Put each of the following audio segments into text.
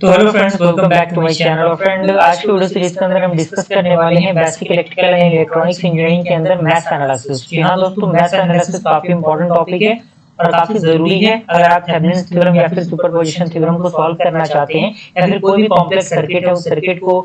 तो hello friends, welcome back to my channel. और friend, आज की वीडियो सीरीज के अंदर हम डिस्कस करने वाले हैं basic electrical and electronics engineering के अंदर मैथ्स एनालिसिस। जी हां दोस्तों, मैथ्स एनालिसिस काफी इंपॉर्टेंट टॉपिक है और काफी जरूरी है। अगर आप थेवेनिन थ्योरम या फिर सुपरपोजिशन थ्योरम को सॉल्व करना चाहते हैं या फिर कोई भी कॉम्प्लेक्स सर्किट है उस सर्किट को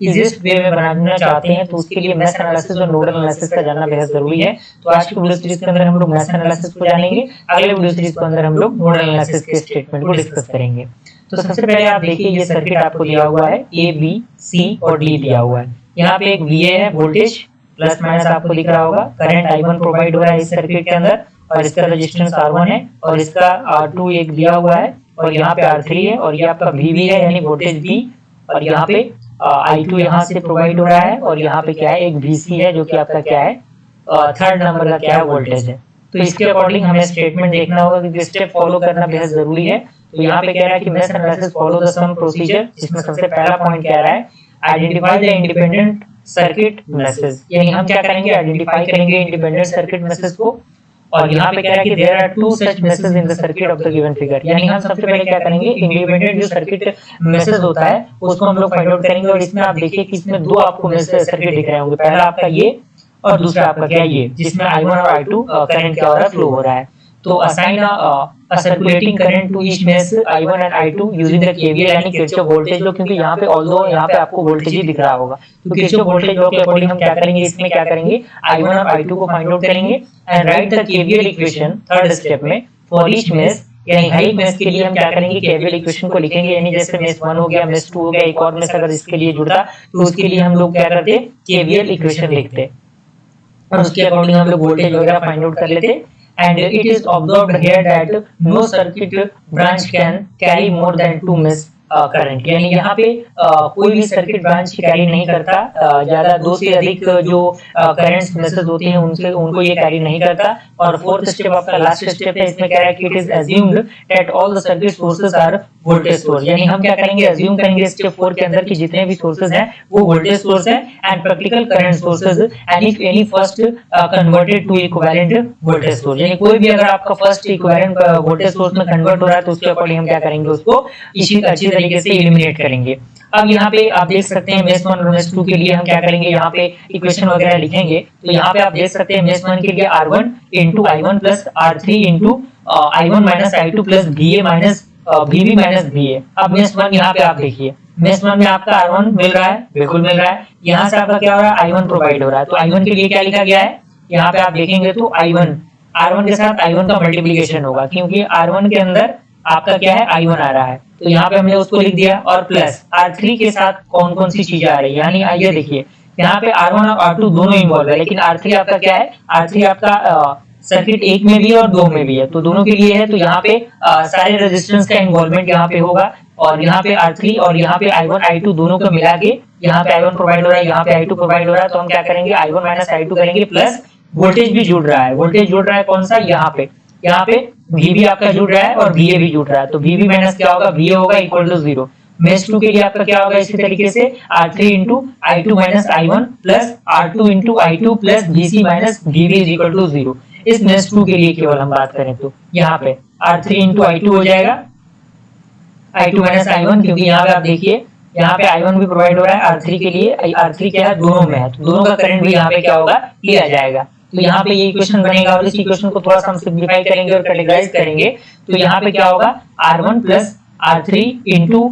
इजीएस्ट वे में बनाना चाहते हैं, तो उसके लिए मैथ्स एनालिसिस और नोडल एनालिसिस का जानना बेहद जरूरी है। तो आज की वीडियो सीरीज के अंदर हम लोग मैथ्स एनालिसिस को जानेंगे। अगले वीडियो सीरीज के अंदर हम लोग नोडल एनालिसिस के स्टेटमेंट को डिस्कस करेंगे। तो सबसे पहले आप देखिए, ये सर्किट आपको दिया हुआ है, ए बी सी और डी दिया हुआ है। यहाँ पे एक वीए है, वोल्टेज प्लस माइनस आपको दिख रहा होगा। करंट I1 प्रोवाइड हो रहा है इस सर्किट के अंदर और इसका रेजिस्टेंस R1 है और इसका R2 एक दिया हुआ है और यहाँ पे R3 है और ये आपका VB है यानी वोल्टेज V और यहाँ पे I2 यहाँ से प्रोवाइड हो रहा है और यहाँ पे क्या है, एक VC है जो कि आपका क्या है, थर्ड नंबर का क्या है, वोल्टेज है। तो इसके अकॉर्डिंग हमें स्टेटमेंट देखना होगा क्योंकि स्टेप फॉलो करना बेहद जरूरी है। तो यहाँ पे कह रहा है कि mesh analysis follow the same procedure, जिसमें सबसे पहला पॉइंट कह रहा है identify the independent circuit meshes, यानी हम क्या करेंगे, आइडेंटिफाई करेंगे इंडिपेंडेंट सर्किट मेसेज को। और यहाँ पे कह रहा है कि there are two such meshes in the circuit of the given figure, यानी हम सबसे पहले क्या करेंगे, इंडिपेंडेंट जो सर्किट मैसेज होता है उसको हम लोग फाइंड आउट करेंगे। और इसमें आप देखिए कि इसमें दो आपको मैसेज सर्किट दिख रहे होंगे, पहला आपका ये और दूसरा आपका क्या, ये, जिसमें I1 और I2 करंट क्या हो रहा है, फ्लो हो रहा है। तो assign a circulating current to each mesh I1 and I2 using the KVL यानी किरचॉफ वोल्टेज लॉ, क्योंकि यहाँ पे ऑल्दो यहाँ पे आपको वोल्टेज ही दिख रहा होगा, तो किरचॉफ वोल्टेज लॉ के अकॉर्डिंग हम क्या करेंगे, इसमें क्या करेंगे, I1 और I2 को फाइंड आउट करेंगे and right the KVL equation third step में फॉर ईच मेश, यानी हर एक मेश के लिए हम क्या करेंगे, KVL इक्वेशन को लिखेंगे। यानी जैसे मेश 1 हो गया, मेश 2 हो गया, एक और मेश अगर इसके लिए जुड़ता तो उसके लिए हम लोग क्या करते, KVL इक्वेशन लिखते और उसके अकॉर्डिंग हम लोग वोल्टेज वगैरह फाइंड आउट कर लेते। And it is observed here that no circuit branch can carry more than 2 mesh current, यानी यहाँ पे कोई भी सर्किट ब्रांच कैरी नहीं करता, ज्यादा 2 से अधिक जो करंट्स मेसेज होते हैं उनसे उनको ये कैरी नहीं करता। और फोर्थ स्टेप आपका लास्ट स्टेप है, इसमें कह रहा है कि it is assumed that all the circuit sources are voltage source, यानी हम क्या करेंगे, अज्यूम करेंगे स्टेप 4 के अंदर कि जितने भी सोर्सेज हैं वो वोल्टेज सोर्स है and practical current sources and if any first converted to equivalent voltage source, यानी कोई भी अगर आपका फर्स्ट इक्विवेलेंट वोल्टेज सोर्स में कन्वर्ट हो रहा है तो उसके अकॉर्डिंग हम क्या करेंगे, उसको इसी अच्छी तरीके से एलिमिनेट करेंगे। अब यहाँ पे आप देख सकते हैं मेश 1 और मेश 2 के लिए हम क्या करेंगे, यहाँ पे इक्वेशन वगैरह लिखेंगे। तो यहाँ पे आप देख सकते हैं मेश 1 के लिए R1 into I1 plus R3 into I1 minus I2 plus VA minus VB minus VA। अब मेश 1 यहाँ पे आप देखिए, मेश 1 में आपका R1 मिल रहा है, बिल्कुल मिल रहा है। यहाँ से आपका क्या हो रहा है, I1 प्रोवाइड हो रहा है। तो I1 के लिए क्या लिखा गया है, यहाँ पे आप देखेंगे तो I1 R1 के साथ I1 का मल्टीप्लीकेशन होगा, क्योंकि R1 के अंदर आपका क्या है, I1 आ रहा है, तो यहाँ पे हमने उसको लिख दिया। और प्लस R3 के साथ कौन कौन सी चीजें आ रही है, यानी आइए देखिए, यहाँ पे R1 और R2 दोनों इन्वॉल्व है, लेकिन R3 आपका क्या है, R3 आपका सर्किट 1 में भी है और 2 में भी है, तो दोनों के लिए है। तो यहाँ पे सारे रेजिस्टेंस का इन्वॉल्वमेंट यहाँ पे होगा और यहाँ पे R3 और यहाँ पे I1 I2 दोनों को मिला के यहाँ पे I1 प्रोवाइड हो रहा है, यहाँ पे I2 प्रोवाइड हो रहा है, तो हम क्या करेंगे, I1 माइनस I2 करेंगे प्लस वोल्टेज भी जुड़ रहा है। वोल्टेज जुड़ रहा है कौन सा, यहाँ पे VB आपका जुड़ रहा है और VA भी जुड़ रहा है, तो VB माइनस क्या होगा, VA होगा इक्वल टू 0। मेश 2 के लिए आपका क्या होगा, इसी तरीके से R3 into I2 minus I1 plus R2 into I2 plus VC minus VB is equal to 0। इस मेश 2 के लिए केवल हम बात करें तो यहाँ पे R3 into I2 हो जाएगा, I2 minus I1, क्योंकि यहाँ पे आप देखिए यहाँ पे I1 भी प्रोवाइड हो रहा है R3 के लिए, R3 क्या है, दोनों में है, तो दोनों का करंट भी यहाँ पे क्या होगा, लिया जाएगा। तो यहाँ पे ये इक्वेशन बनेगा और इस इक्वेशन को थोड़ा सा हम सिंप्लीफाई करेंगे और कैटेगराइज करेंगे। तो यहाँ पे क्या होगा, R1 plus R3 into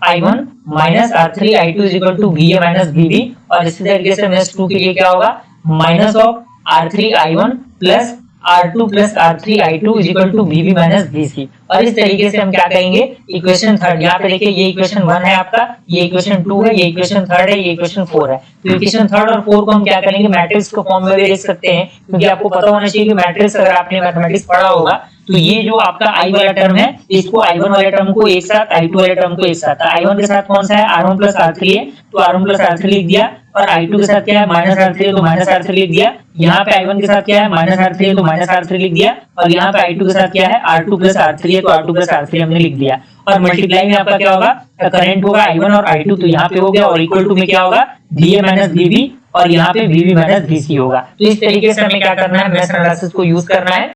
I1 minus R3 I2 is equal to VA minus VB। और इसी तरीके से मेश 2 के लिए क्या होगा, minus of R3 I1 plus R2 plus R3 I2 is equal to VB minus VC। और इस तरीके से हम क्या करेंगे, इक्वेशन थर्ड, यहाँ पे देखिए ये इक्वेशन 1 है आपका, ये इक्वेशन 2 है, ये इक्वेशन थर्ड है, ये इक्वेशन 4 है। तो इक्वेशन थर्ड और 4 को हम क्या करेंगे, मैट्रिक्स के फॉर्म में भी लिख सकते हैं, क्योंकि आपको पता होना चाहिए कि मैट्रिक्स अगर आपने मैथमेटिक्स पढ़ा होगा तो ये जो आपका I वाला टर्म है, इसको I1 वाले टर्म को एक साथ, I2 वाले टर्म को एक साथ, I1 के साथ कौन सा है, R1 प्लस R3 है, तो R1 प्लस R3 लिख दिया। और I2 के साथ क्या है, माइनस R3 है, तो माइनस R3 लिख दिया। यहाँ पे I1 के साथ क्या है, माइनस R3 है, तो माइनस R3 लिख दिया। और यहाँ पे I2 के साथ क्या है, R2 प्लस R3 है, तो R2 प्लस R3 हमने लिख दिया। और मल्टीप्लाई में आपका क्या होगा, करंट होगा I1 और I2, तो यहाँ पे हो गया, और इक्वल टू में क्या होगा, VA माइनस VB, और यहाँ पे VB माइनस VC होगा। तो इस तरीके से हमें क्या करना है, मैश एनालिसिस को यूज करना है।